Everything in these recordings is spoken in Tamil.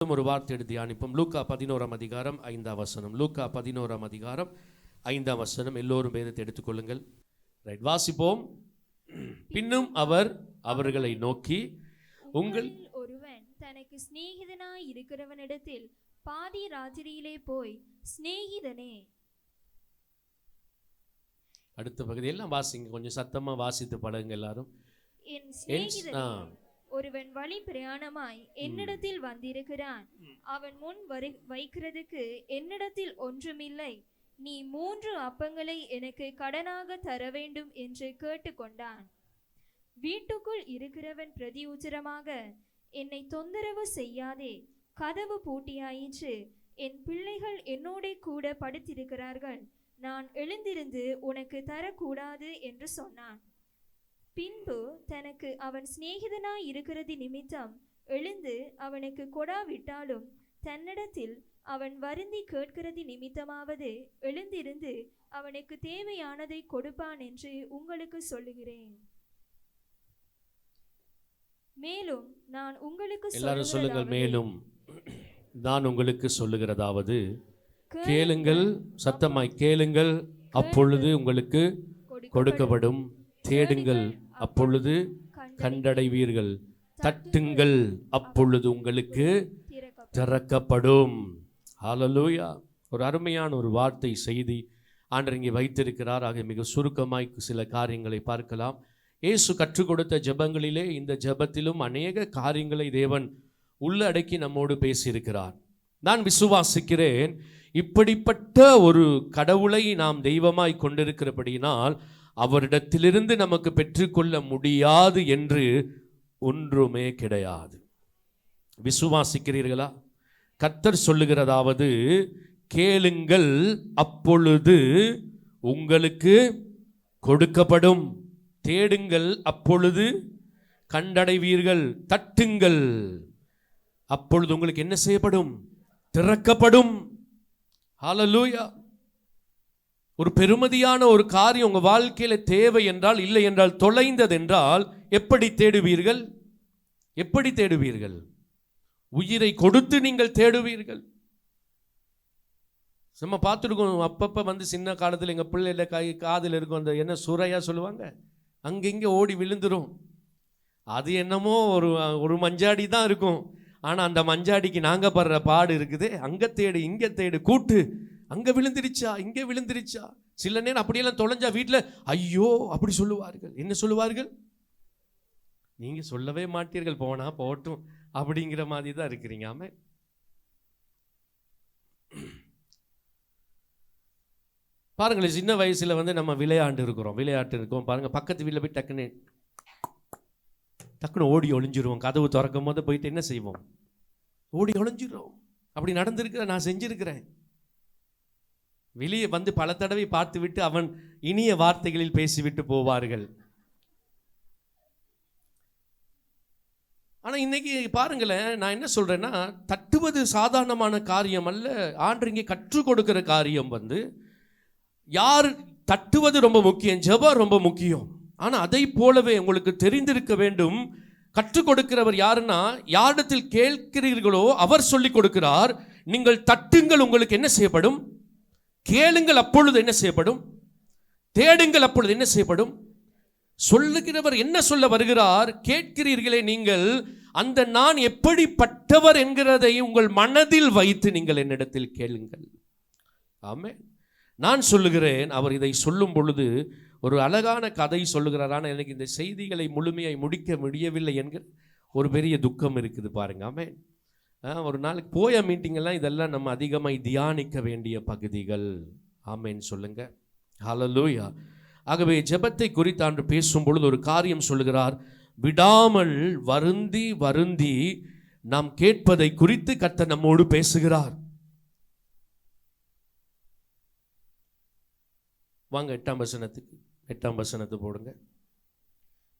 ஒரு வார்த்தை எடுத்து தியானிப்போம். லூக்கா 11 அதிகாரம் 5 வசனம். லூக்கா 11 அதிகாரம் 5 வசனம். எல்லோரும் வேதத்தை எடுத்துக்கொள்ளுங்கள். ரைட், வாசிப்போம். பின்னும் அவர் அவர்களை நோக்கி, உங்கள் ஒருவன் தனக்கு சிநேகிதனாய் இருக்கிறவனிடத்தில் பாதி ராத்திரியிலே போய், சிநேகிதனே. அடுத்த பகுதி எல்லாம் வாசிங்க, கொஞ்சம் சத்தமா வாசித்து பழகுங்க எல்லாரும். என் சிநேகிதனே, ஒருவன் வழி பிரயாணமாய் என்னிடத்தில் வந்திருக்கிறான். அவன் முன் வைக்கிறதுக்கு என்னிடத்தில் ஒன்றுமில்லை. நீ 3 அப்பங்களை எனக்கு கடனாக தர வேண்டும் என்று கேட்டுக்கொண்டான். வீட்டுக்குள் இருக்கிறவன் பிரதியுத்தரமாக, என்னை தொந்தரவு செய்யாதே, கதவு பூட்டியாயிற்று, என் பிள்ளைகள் என்னோட கூட படுத்திருக்கிறார்கள், நான் எழுந்திருந்து உனக்கு தரக்கூடாது என்று சொன்னான். பின்பு தனக்கு அவன் சிநேகிதனாய் இருக்கிறது நிமித்தம் எழுந்து அவனுக்கு கொடாவிட்டாலும் தன்னிடத்தில் அவன் வருந்தி கேட்கிறது நிமித்தமாவது எழுந்திருந்து அவனுக்கு தேவையானதை கொடுப்பான் என்று உங்களுக்கு சொல்லுகிறேன். மேலும் நான் உங்களுக்கு சொல்லுங்கள், மேலும் நான் உங்களுக்கு சொல்லுகிறதாவது, கேளுங்கள், சத்தமாய் கேளுங்கள், அப்பொழுது உங்களுக்கு கொடுக்கப்படும், தேடுங்கள், அப்பொழுது கண்டடைவீர்கள், தட்டுங்கள், அப்பொழுது உங்களுக்கு திறக்கப்படும். ஹல்லேலூயா. ஒரு அருமையான ஒரு வார்த்தை செய்தி ஆண்டவர் இங்கே வைத்திருக்கிறார். ஆக மிக சுருக்கமாய் சில காரியங்களை பார்க்கலாம். இயேசு கற்றுக் கொடுத்த ஜெபங்களிலே இந்த ஜெபத்திலும் அநேக காரியங்களை தேவன் உள்ளடக்கி நம்மோடு பேசியிருக்கிறார். நான் விசுவாசிக்கிறேன், இப்படிப்பட்ட ஒரு கடவுளை நாம் தெய்வமாய் கொண்டிருக்கிறபடியினால் அவரிடத்திலிருந்து நமக்கு பெற்றுக்கொள்ள முடியாது என்று ஒன்றுமே கிடையாது. விசுவாசிக்கிறீர்களா? கர்த்தர் சொல்லுகிறதாவது, கேளுங்கள், அப்பொழுது உங்களுக்கு கொடுக்கப்படும், தேடுங்கள், அப்பொழுது கண்டடைவீர்கள், தட்டுங்கள், அப்பொழுது உங்களுக்கு என்ன செய்யப்படும்? திறக்கப்படும். ஹல்லேலூயா. ஒரு பெருமதியான ஒரு காரியம் உங்கள் வாழ்க்கையில் தேவை என்றால், இல்லை என்றால், தொலைந்தது என்றால் எப்படி தேடுவீர்கள்? எப்படி தேடுவீர்கள்? உயிரை கொடுத்து நீங்கள் தேடுவீர்கள். நம்ம பார்த்துருக்கோம், அப்பப்போ வந்து சின்ன காலத்தில் எங்கள் பிள்ளைல காதில் இருக்கும் அந்த என்ன சுரையா சொல்லுவாங்க, அங்கங்கே ஓடி விழுந்துடும். அது என்னமோ ஒரு மஞ்சாடி தான் இருக்கும். ஆனால் அந்த மஞ்சாடிக்கு நாங்கள் படுற பாடு இருக்குது. அங்கே தேடு, இங்கே தேடு, கூட்டு, அங்கே விழுந்துருச்சா, இங்கே விழுந்துருச்சா. சில நேரம் அப்படியெல்லாம் தொலைஞ்சா வீட்டில் ஐயோ அப்படி சொல்லுவார்கள். என்ன சொல்லுவார்கள்? நீங்கள் சொல்லவே மாட்டீர்கள், போனா போட்டும் அப்படிங்கிற மாதிரி தான் இருக்கிறீங்க. ஆமாம். பாருங்களேன், சின்ன வயசில் வந்து நம்ம விளையாட்டு இருக்கோம் பாருங்கள். பக்கத்து வீட்டில் போய் டக்குன்னு ஓடி ஒளிஞ்சிருவோம். கதவு திறக்கும் போது போயிட்டு என்ன செய்வோம்? ஓடி ஒளிஞ்சிடும். அப்படி நடந்திருக்கிற நான் செஞ்சிருக்கிறேன். வெளியே வந்து பல தடவை பார்த்து விட்டு அவன் இனிய வார்த்தைகளில் பேசிவிட்டு போவார்கள். ஆனால் இன்னைக்கு பாருங்களேன், நான் என்ன சொல்றேன்னா, தட்டுவது சாதாரணமான காரியம் அல்ல. ஆண்டு இங்கே கற்றுக் கொடுக்கிற காரியம் வந்து, யார் தட்டுவது ரொம்ப முக்கியம், ஜெபம் ரொம்ப முக்கியம். ஆனால் அதை போலவே உங்களுக்கு தெரிந்திருக்க வேண்டும், கற்றுக் கொடுக்கிறவர் யாருன்னா, யாரிடத்தில் கேட்கிறீர்களோ அவர் சொல்லிக் கொடுக்கிறார். நீங்கள் தட்டுங்கள், உங்களுக்கு என்ன செய்யப்படும்? கேளுங்கள், அப்பொழுது என்ன செய்யப்படும்? தேடுங்கள், அப்பொழுது என்ன செய்யப்படும்? சொல்லுகிறவர் என்ன சொல்ல வருகிறார்? கேட்கிறீர்களே நீங்கள், அந்த நான் எப்படிப்பட்டவர் என்கிறதை உங்கள் மனதில் வைத்து நீங்கள் என்னிடத்தில் கேளுங்கள். ஆமென். நான் சொல்லுகிறேன், அவர் இதை சொல்லும் பொழுது ஒரு அழகான கதை சொல்லுகிறார். ஆனால் எனக்கு இந்த செய்திகளை முழுமையாய் முடிக்க முடியவில்லை என்கிற ஒரு பெரிய துக்கம் இருக்குது பாருங்க. ஆமென். ஒரு நாளைக்கு போய மீட்டிங்கெல்லாம் இதெல்லாம் நம்ம அதிகமாக தியானிக்க வேண்டிய பகுதிகள். ஆமென் சொல்லுங்க. ஹல்லேலூயா. ஆகவே ஜெபத்தை குறித்து ஆண்டு பேசும் பொழுது ஒரு காரியம் சொல்லுகிறார். விடாமல் வருந்தி வருந்தி நாம் கேட்பதை குறித்து கர்த்தர் நம்மோடு பேசுகிறார். வாங்க 8ஆம் வசனத்துக்கு போடுங்க.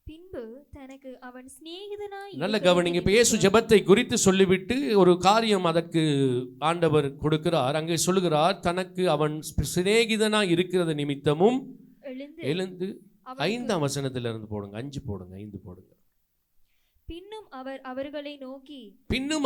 பின்பு தனக்கு அவன் சிநேகிதனாய், நல்ல கவனிங்க. இப்ப இயேசு ஜெபத்தை குறித்து சொல்லிவிட்டு ஒரு காரியம் அதற்கு ஆண்டவர் கொடுக்கிறார். அங்கே சொல்லுகிறார், தனக்கு அவன் சிநேகிதனாய் இருக்கிறது நிமித்தமும் எழுந்து 5ஆம் வசனத்திலிருந்து போடுங்க. 5 போடுங்க. பின்னும் அவர் அவர்களை நோக்கி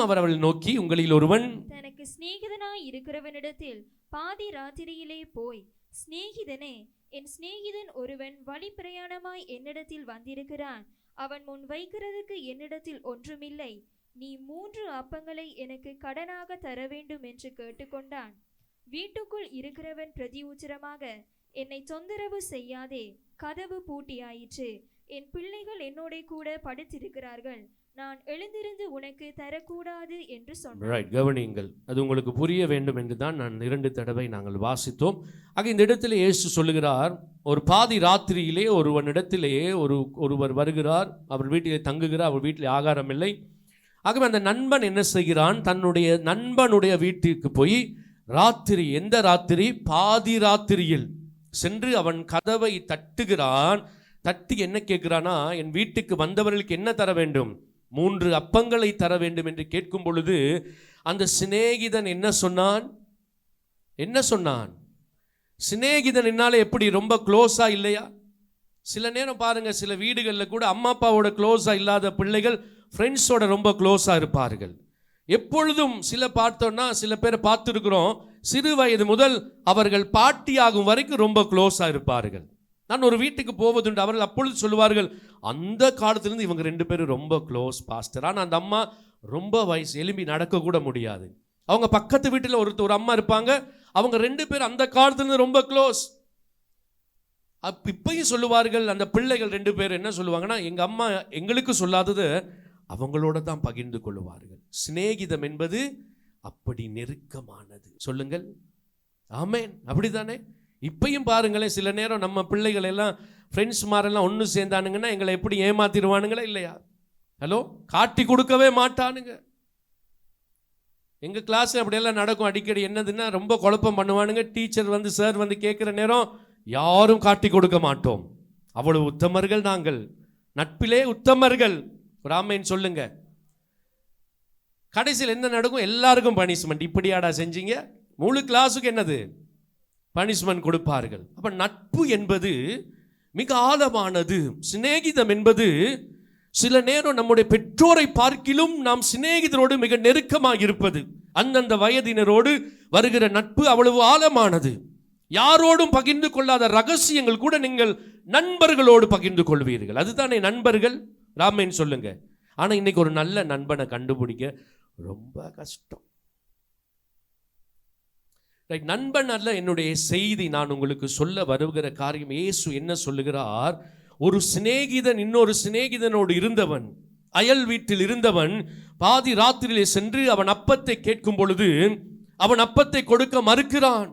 அவளை நோக்கி உங்களில் ஒருவன் தனக்கு சிநேகிதனாய் இருக்கிறவனிடத்தில் பாதி ராத்திரியிலே போய், சிநேகிதனே, என் சிநேகிதன் ஒருவன் வழி பிரயாணமாய் என்னிடத்தில் வந்திருக்கிறான், அவன் முன் வைக்கிறதுக்கு என்னிடத்தில் ஒன்றுமில்லை, நீ 3 அப்பங்களை எனக்கு கடனாக தர வேண்டும் என்று கேட்டுக்கொண்டான். வீட்டுக்குள் இருக்கிறவன் பிரதி உச்சரமாக, என்னை தொந்தரவு செய்யாதே, கதவு பூட்டியாயிற்று, என் பிள்ளைகள் என்னோட கூட படுத்திருக்கிறார்கள், நான் எழுந்திருந்து உனக்கு தரக்கூடாது என்று சொன்னார். கவனியுங்கள், அது உங்களுக்கு புரிய வேண்டும் என்று தான் நான் 2 தடவை நாங்கள் வாசித்தோம். ஆக இந்த இடத்திலே இயேசு சொல்லுகிறார், ஒரு பாதி ராத்திரியிலே ஒருவனிடத்திலே ஒருவர் வருகிறார், அவர் வீட்டிலே தங்குகிறார், அவர் வீட்டிலே ஆகாரம் இல்லை. ஆகவே அந்த நண்பன் என்ன செய்கிறான், தன்னுடைய நண்பனுடைய வீட்டிற்கு போய் ராத்திரி, எந்த ராத்திரி, பாதி ராத்திரியில் சென்று அவன் கதவை தட்டுகிறான். தட்டி என்ன கேட்கிறானா, என் வீட்டுக்கு வந்தவர்களுக்கு என்ன தர வேண்டும், 3 அப்பங்களை தர வேண்டும் என்று கேட்கும் பொழுது அந்த சிநேகிதன் என்ன சொன்னான்? சிநேகிதன் என்னால எப்படி ரொம்ப க்ளோஸா இல்லையா? சில நேரம் பாருங்க, சில வீடுகளில் கூட அம்மா அப்பாவோட க்ளோஸா இல்லாத பிள்ளைகள் ஃப்ரெண்ட்ஸோட ரொம்ப க்ளோஸா இருப்பார்கள். எப்பொழுதும் சில பேரை பார்த்துருக்கிறோம், சிறு வயது முதல் அவர்கள் பாட்டியாகும் வரைக்கும் ரொம்ப க்ளோஸா இருப்பார்கள். நான் ஒரு வீட்டுக்கு போவதுண்டு, அவர்கள் அப்பொழுது சொல்லுவார்கள், அந்த காலத்திலிருந்து இவங்க 2 பேரும் ரொம்ப க்ளோஸ் பாஸ்டர். ஆனால் அந்த அம்மா ரொம்ப வயசு, எலும்பி நடக்க கூட முடியாது. அவங்க பக்கத்து வீட்டில் ஒரு அம்மா இருப்பாங்க, அவங்க 2 பேரும் அந்த காலத்திலிருந்து ரொம்ப க்ளோஸ். இப்பயும் சொல்லுவார்கள், அந்த பிள்ளைகள் 2 பேர் என்ன சொல்லுவாங்கன்னா, எங்கள் அம்மா எங்களுக்கு சொல்லாதது அவங்களோட தான் பகிர்ந்து கொள்ளுவார்கள். சிநேகிதம் என்பது அப்படி நெருக்கமானது. சொல்லுங்கள் ஆமேன். அப்படித்தானே? இப்பயும் பாருங்களேன், சில நேரம் நம்ம பிள்ளைகள் எல்லாம் ஃப்ரெண்ட்ஸ் மாரெல்லாம் ஒன்று சேர்ந்தானுங்கன்னா எங்களை எப்படி ஏமாத்திடுவானுங்களா இல்லையா? ஹலோ, காட்டி கொடுக்கவே மாட்டானுங்க. எங்கள் கிளாஸ் அப்படியெல்லாம் நடக்கும் அடிக்கடி. என்னதுன்னா, ரொம்ப குழப்பம் பண்ணுவானுங்க. டீச்சர் சார் கேட்குற நேரம் யாரும் காட்டி கொடுக்க மாட்டோம். அவ்வளவு உத்தமர்கள் நாங்கள், நட்பிலே உத்தமர்கள். ஒரு ஆமேன் சொல்லுங்க. கடைசியில் என்ன நடக்கும்? எல்லாருக்கும் பனிஷ்மெண்ட். இப்படியாடா செஞ்சீங்க, முழு கிளாஸுக்கு என்னது பனிஷ்மெண்ட் கொடுப்பார்கள். அப்ப நட்பு என்பது மிக ஆழமானது. சிநேகிதம் என்பது சில நேரம் நம்முடைய பெற்றோரை பார்க்கிலும் நாம் சிநேகிதரோடு மிக நெருக்கமாக இருப்பது. அந்தந்த வயதினரோடு வருகிற நட்பு அவ்வளவு ஆழமானது. யாரோடும் பகிர்ந்து கொள்ளாத ரகசியங்கள் கூட நீங்கள் நண்பர்களோடு பகிர்ந்து கொள்வீர்கள். அதுதானே நண்பர்கள். ராமேன் சொல்லுங்க. ஆனா இன்னைக்கு ஒரு நல்ல நண்பனை கண்டுபிடிக்க ரொம்ப கஷ்டம். நண்பன் அல்ல என்னுடைய செய்தி. நான் உங்களுக்கு சொல்ல வருகிற காரியம், இயேசு என்ன சொல்லுகிறார், ஒரு சிநேகிதன் இன்னொரு சிநேகிதனோடு இருந்தவன், அயல் வீட்டில் இருந்தவன் பாதி ராத்திரியிலே சென்று அவன் அப்பத்தை கேட்கும் பொழுது அவன் அப்பத்தை கொடுக்க மறுக்கிறான்.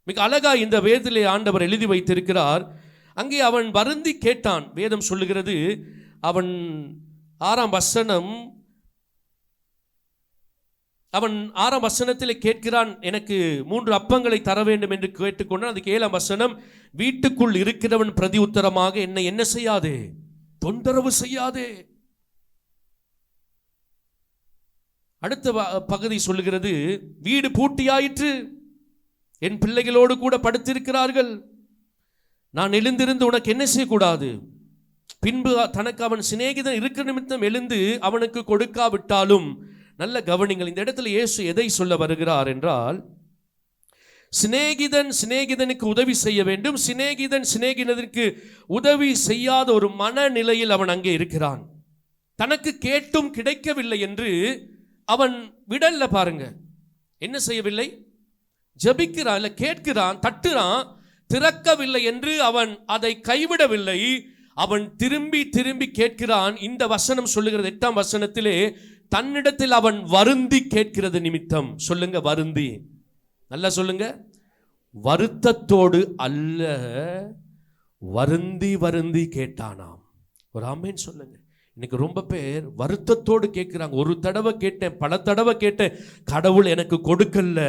மிக அழகா இந்த வேதத்திலே ஆண்டவர் எழுதி வைத்திருக்கிறார். அங்கே அவன் வருந்தி கேட்டான். வேதம் சொல்லுகிறது, அவன் 6ஆம் வசனம், அவன் 6ஆம் வசனத்தில் கேட்கிறான், எனக்கு 3 அப்பங்களை தர வேண்டும் என்று கேட்டுக்கொண்டான். அதுக்கு 7ஆம் வசனம், வீட்டுக்குள் இருக்கிறவன் பிரதி உத்தரமாக, என்னை என்ன செய்யாதே, தொந்தரவு செய்யாதே. அடுத்த பகுதி சொல்லுகிறது, வீடு பூட்டியாயிற்று, என் பிள்ளைகளோடு கூட படுத்திருக்கிறார்கள், நான் எழுந்திருந்து உனக்கு என்ன செய்யக்கூடாது. பின்பு தனக்கு அவன் சிநேகிதன் இருக்கிற நிமித்தம் எழுந்து அவனுக்கு கொடுக்காவிட்டாலும். நல்ல கவனிங்கள், இந்த இடத்துல இயேசு எதை சொல்ல வருகிறார் என்றால், சிநேகிதன் சிநேகிதனுக்கு உதவி செய்ய வேண்டும். சிநேகிதன் சிநேகிதனுக்கு உதவி செய்யாத ஒரு மனநிலையில் அவன் அங்கே இருக்கிறான். தனக்கு கேட்டும் கிடைக்கவில்லை என்று அவன் விடல்ல. பாருங்க, என்ன செய்யவில்லை, ஜபிக்கிறான், இல்லை கேட்கிறான், தட்டுறான், திறக்கவில்லை என்று அவன் அதை கைவிடவில்லை. அவன் திரும்பி திரும்பி கேட்கிறான். இந்த வசனம் சொல்லுகிறது, 8ஆம் வசனத்திலே, தன்னிடத்தில் அவன் வருந்தி கேட்கிறது நிமித்தம். சொல்லுங்க, வருந்தி. நல்லா சொல்லுங்க, வருத்தத்தோடு அல்ல, வருந்தி வருந்தி கேட்டானாம். ஒரு ஆமேன் சொல்லுங்க. இன்னைக்கு ரொம்ப பேர் வருத்தத்தோடு கேட்கிறாங்க. ஒரு தடவை கேட்டேன், பல தடவை கேட்டேன், கடவுள் எனக்கு கொடுக்கல,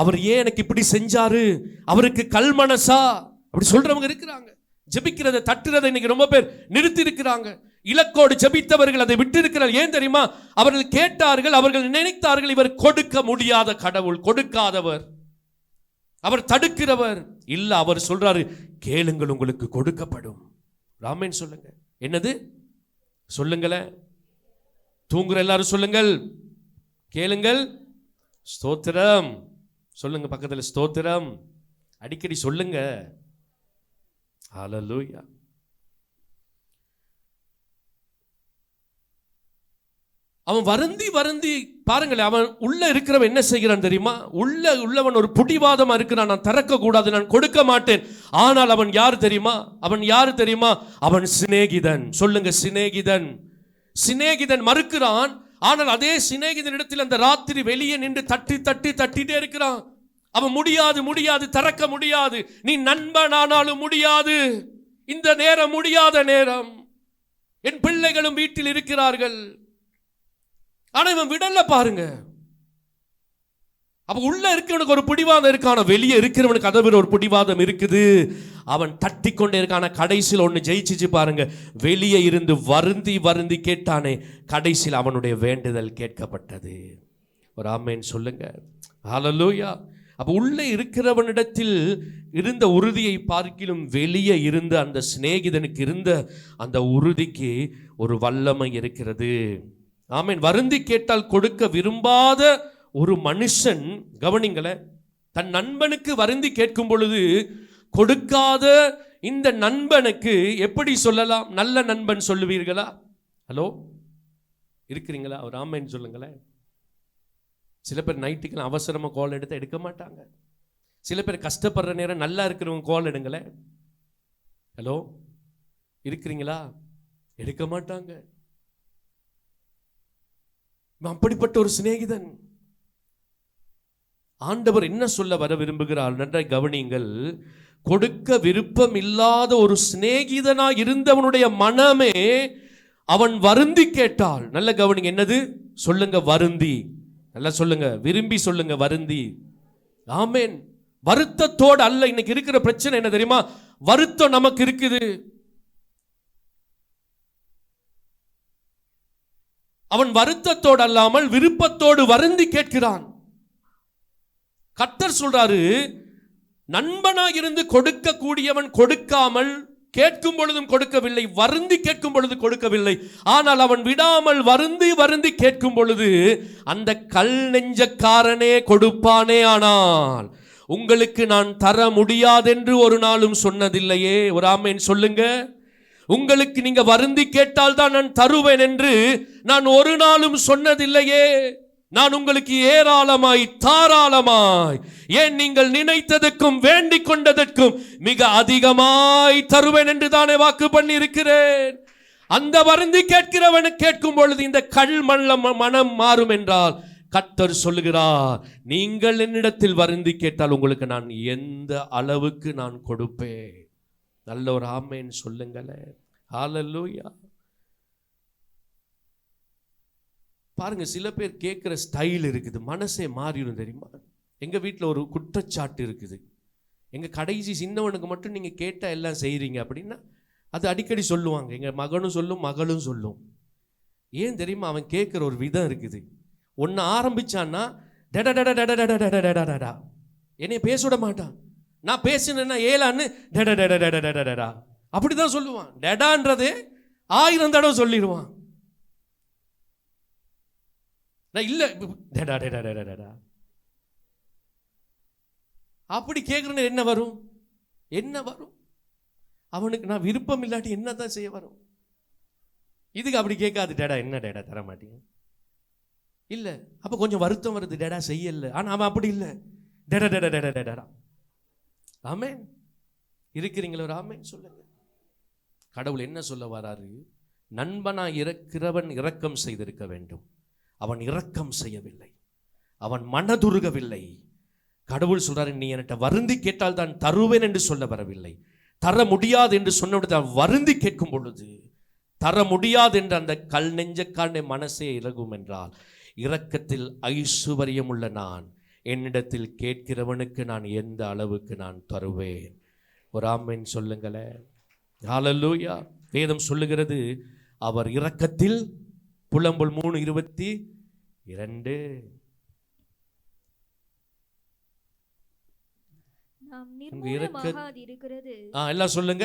அவர் ஏன் எனக்கு இப்படி செஞ்சாரு, அவருக்கு கல்மனசா, அப்படி சொல்றவங்க இருக்கிறாங்க. ஜெபிக்கிறதை தட்டுறதை இன்னைக்கு ரொம்ப பேர் நிறுத்தி இருக்கிறாங்க. இலக்கோடு ஜெபித்தவர்கள் அதை விட்டு இருக்கிறார்கள். ஏன் தெரியுமா? அவர்கள் கேட்டார்கள், அவர்கள் நினைத்தார்கள் இவர் கொடுக்க முடியாத கடவுள், கொடுக்காதவர், அவர் தடுக்கிறவர் இல்ல. அவர் சொல்றாரு, கேளுங்கள் உங்களுக்கு கொடுக்கப்படும். ராமேன் சொல்லுங்க. என்னது சொல்லுங்களேன்? தூங்குற எல்லாரும் சொல்லுங்கள், கேளுங்கள், ஸ்தோத்திரம் சொல்லுங்க. பக்கத்தில் ஸ்தோத்திரம் அடிக்கடி சொல்லுங்க. ஹல்லேலூயா. அவன் வருந்தி வருந்தி பாருங்களேன், அவன் உள்ள இருக்கிறவன் என்ன செய்கிறான் தெரியுமா? உள்ளவன் ஒரு புடிவாதமா இருக்கிறான். நான் திறக்க கூடாது, நான் கொடுக்க மாட்டேன். ஆனால் அவன் யார் தெரியுமா? அவன் சிநேகிதன். சொல்லுங்க, சிநேகிதன். சிநேகிதன் மறுக்கிறான். ஆனால் அதே சிநேகிதனிடத்தில் அந்த ராத்திரி வெளியே நின்று தட்டிட்டே இருக்கிறான். அவன் முடியாது, திறக்க முடியாது. நீ நண்பன் ஆனாலும் முடியாது. இந்த நேரம் முடியாத நேரம். என் பிள்ளைகளும் வீட்டில் இருக்கிறார்கள். ஆனா இவன் விடல பாருங்க. அப்ப உள்ள இருக்கிறவனுக்கு ஒரு பிடிவாதம் இருக்கான, வெளியே இருக்கிறவனுக்கு அதை விட ஒரு பிடிவாதம் இருக்குது. அவன் தட்டி கொண்டே இருக்கான. கடைசியில் ஒன்று ஜெயிச்சிச்சு பாருங்க. வெளியே இருந்து வருந்தி கேட்டானே, கடைசியில் அவனுடைய வேண்டுதல் கேட்கப்பட்டது. ஒரு ஆமென் சொல்லுங்க. ஹல்லேலூயா. அப்ப உள்ளே இருக்கிறவனிடத்தில் இருந்த உறுதியை பார்க்கிலும் வெளியே இருந்த அந்த சிநேகிதனுக்கு இருந்த அந்த உறுதிக்கு ஒரு வல்லமை இருக்கிறது. ஆமென். வருந்தி கேட்டால் கொடுக்க விரும்பாத ஒரு மனுஷன், கவனிங்கள, தன் நண்பனுக்கு வருந்தி கேட்கும் பொழுது கொடுக்காத இந்த நண்பனுக்கு எப்படி சொல்லலாம்? நல்ல நண்பன் சொல்லுவீர்களா? ஹலோ, இருக்கிறீங்களா? ஒரு ஆமென் சொல்லுங்களேன். சில பேர் நைட்டுக்கு அவசரமாக கால் எடுத்து எடுக்க மாட்டாங்க. சில பேர் கஷ்டப்படுற நேரம் நல்லா இருக்கிறவங்க கால் எடுங்களேன். ஹலோ, இருக்கிறீங்களா? எடுக்க மாட்டாங்க. அப்படிப்பட்ட ஒரு சிநேகிதன். ஆண்டவர் என்ன சொல்ல வர விரும்புகிறார்? நன்றாய் கவனியுங்கள். கொடுக்க விருப்பம் இல்லாத ஒரு சிநேகிதனா இருந்தவனுடைய மனமே அவன் வருந்தி கேட்டால், நல்ல கவனிங்க. என்னது சொல்லுங்க? வருந்தி. நல்லா சொல்லுங்க, விரும்பி சொல்லுங்க, வருந்தி. ஆமென். வருத்தத்தோடு அல்ல. இன்னைக்கு இருக்கிற பிரச்சனை என்ன தெரியுமா? வருத்தம் நமக்கு இருக்குது. அவன் வருத்தத்தோடு அல்லாமல் விருப்பத்தோடு வருந்தி கேட்கிறான். கர்த்தர் சொல்றாரு, நண்பனாக இருந்து கொடுக்க கூடியவன் கொடுக்காமல் கேட்கும் பொழுதும் கொடுக்கவில்லை, வருந்தி கேட்கும் பொழுது கொடுக்கவில்லை. ஆனால் அவன் விடாமல் வருந்தி கேட்கும் பொழுது அந்த கல் நெஞ்சக்காரனே கொடுப்பானே. ஆனால் உங்களுக்கு நான் தர முடியாதென்று ஒரு நாளும் சொன்னதில்லையே. ஒரு ஆமென் சொல்லுங்க. உங்களுக்கு நீங்க வருந்தி கேட்டால் தான் நான் தருவேன் என்று நான் ஒரு நாளும் சொன்னதில்லையே. நான் உங்களுக்கு ஏராளமாய் தாராளமாய், ஏன் நீங்கள் நினைத்ததற்கும் வேண்டிக் கொண்டதற்கும் மிக அதிகமாய் தருவேன் என்று தானே வாக்கு பண்ணி இருக்கிறேன். அந்த வருந்தி கேட்கிறவனு கேட்கும் பொழுது இந்த கல் மனம் மாறும் என்றால் கர்த்தர் சொல்லுகிறார், நீங்கள் என்னிடத்தில் வருந்தி கேட்டால் உங்களுக்கு நான் எந்த அளவுக்கு நான் கொடுப்பேன். நல்ல ஒரு ஆமென் சொல்லுங்களேன். ஹல்லேலூயா. பாருங்க, சில பேர் கேட்குற ஸ்டைல் இருக்குது, மனசே மாறிடும் தெரியுமா? எங்கள் வீட்டில் ஒரு குற்றச்சாட்டு இருக்குது. எங்கள் கடைசி சின்னவனுக்கு மட்டும் நீங்கள் கேட்டால் எல்லாம் செய்கிறீங்க அப்படின்னா அது அடிக்கடி சொல்லுவாங்க. எங்கள் மகனும் சொல்லும், மகளும் சொல்லும். ஏன் தெரியுமா? அவன் கேட்குற ஒரு விதம் இருக்குது. ஒன்று ஆரம்பிச்சான்னா டடா என்னைய பேச விட மாட்டான். நான் பேசினேன்னா ஏலான்னு டடா அப்படிதான் சொல்லுவான். டடான்றதே 1000 தடவை சொல்லிடுவான். நான் இல்லை டடா அப்படி கேட்குறேன்னு என்ன வரும்? அவனுக்கு நான் விருப்பம் இல்லாட்டி என்னதான் செய்ய வரும்? இதுக்கு அப்படி கேட்காது. டேடா என்ன டேடா தர மாட்டீங்க? இல்லை. அப்போ கொஞ்சம் வருத்தம் வருது, டேடா செய்யல. ஆனால் அவன் அப்படி இல்லை, டேடா. ஆமென். இருக்கிறீங்களா? ஒரு ஆமென் சொல்லுங்க. கடவுள் என்ன சொல்ல வராரு? நண்பனா இருக்கிறவன் இரக்கம் செய்திருக்க வேண்டும். அவன் இரக்கம் செய்யவில்லை, அவன் மனதுருகவில்லை. கடவுள் சொல்றாரு, நீ என்கிட்ட வருந்தி கேட்டால் தான் தருவேன் என்று சொல்ல வரவில்லை. தர முடியாது என்று சொன்ன வருந்தி கேட்கும் பொழுது தர முடியாது என்ற அந்த கல் நெஞ்சக்கான மனசே இறகும் என்றால், இரக்கத்தில் ஐசுவரியம் உள்ள நான் என்னிடத்தில் கேட்கிறவனுக்கு நான் எந்த அளவுக்கு நான் தருவேன். ஒரு ஆமென் சொல்லுங்களேன். ஹல்லேலூயா. வேதம் சொல்லுகிறது, அவர் இரக்கத்தில் புலம்பல் 3:22 நாம் நிர்மூலமாகாதிருக்கிறது. எல்லாம் சொல்லுங்க.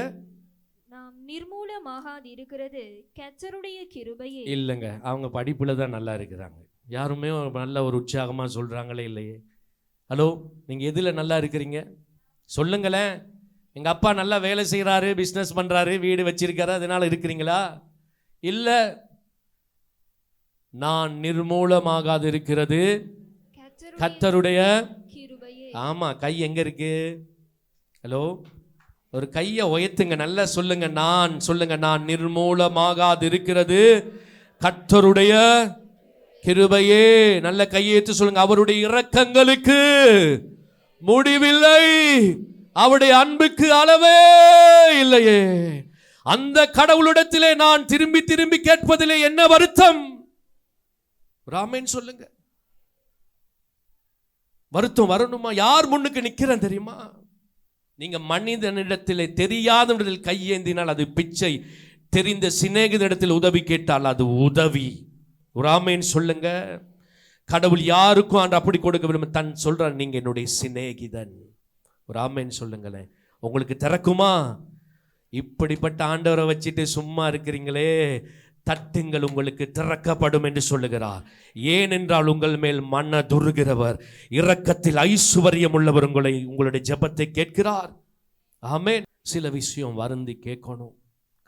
நாம் நிர்மூலமாகாது இருக்கிறது கர்த்தருடைய கிருபையே. இல்லைங்க, அவங்க படிப்புல தான் நல்லா இருக்கிறாங்க. யாருமே நல்ல ஒரு உற்சாகமா சொல்றாங்களே இல்லையே. ஹலோ, நீங்க எதுல நல்லா இருக்கிறீங்க சொல்லுங்களேன். எங்க அப்பா நல்லா வேலை செய்யறாரு, பிசினஸ் பண்றாரு, வீடு வச்சிருக்காரு, அதனால இருக்கிறீங்களா? இல்ல. நான் நிர்மூலமாகாது இருக்கிறது கர்த்தருடைய கிருபையே. ஆமா, கை எங்க இருக்கு? ஹலோ, ஒரு கையை உயர்த்துங்க, நல்லா சொல்லுங்க. நான் நிர்மூலமாகாது இருக்கிறது கர்த்தருடைய கிருபையே. நல்ல கையேத்து சொல்லுங்க. அவருடைய இரக்கங்களுக்கு முடிவில்லை, அவருடைய அன்புக்கு அளவே இல்லையே. அந்த கடவுளிடத்திலே நான் திரும்பி திரும்பி கேட்பதிலே என்ன வருத்தம்? ராமேன் சொல்லுங்க. வருத்தம் வரணுமா? யார் முன்னுக்கு நிக்கிறேன் தெரியுமா? நீங்க மனிதனிடத்திலே தெரியாதவனிடத்தில் கையேந்தினால் அது பிச்சை, தெரிந்த சிநேகிதனிடத்தில் உதவி கேட்டால் அது உதவி. ராமேன் சொல்லுங்க. கடவுள் யாருக்கும் ஆண்டு அப்படி கொடுக்க விரும்ப தன் சொல்றான், நீங்க என்னுடைய சிநேகிதன். ராமேன் சொல்லுங்களேன். உங்களுக்கு திறக்குமா? இப்படிப்பட்ட ஆண்டவரை வச்சுட்டு சும்மா இருக்கிறீங்களே, தட்டுங்கள், உங்களுக்கு திறக்கப்படும் என்று சொல்லுகிறார். ஏனென்றால் உங்கள் மேல் மனதுருகிறவர், இரக்கத்தில் ஐசுவரியம் உள்ளவர் உங்களுடைய ஜெபத்தை கேட்கிறார். ஆமென். சில விஷயம் வருந்தி கேட்கணும்.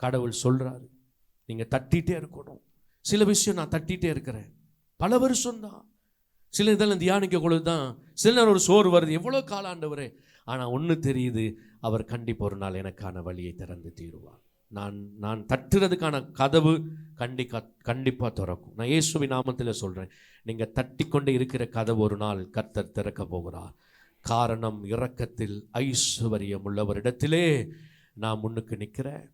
கடவுள் சொல்றாரு, நீங்க தட்டிட்டே இருக்கணும். சில விஷயம் நான் தட்டிட்டே இருக்கிறேன், பல வருஷம் தான். சில இதெல்லாம் தியானிக்க பொழுது தான் சில நேரம் ஒரு சோறு வருது, எவ்வளோ கால ஆண்டவரே. ஆனால் ஒன்று தெரியுது, அவர் கண்டிப்பாக ஒரு நாள் எனக்கான வழியை திறந்து தீருவார். நான் தட்டுறதுக்கான கதவு கண்டிப்பாக திறக்கும். நான் இயேசுவின் நாமத்தில் சொல்கிறேன், நீங்கள் தட்டி கொண்டு இருக்கிற கதவு ஒரு நாள் கர்த்தர் திறக்க போகிறார். காரணம், இரக்கத்தில் ஐஸ்வர்யம் உள்ளவரிடத்திலே நான் முன்னுக்கு நிற்கிறேன்.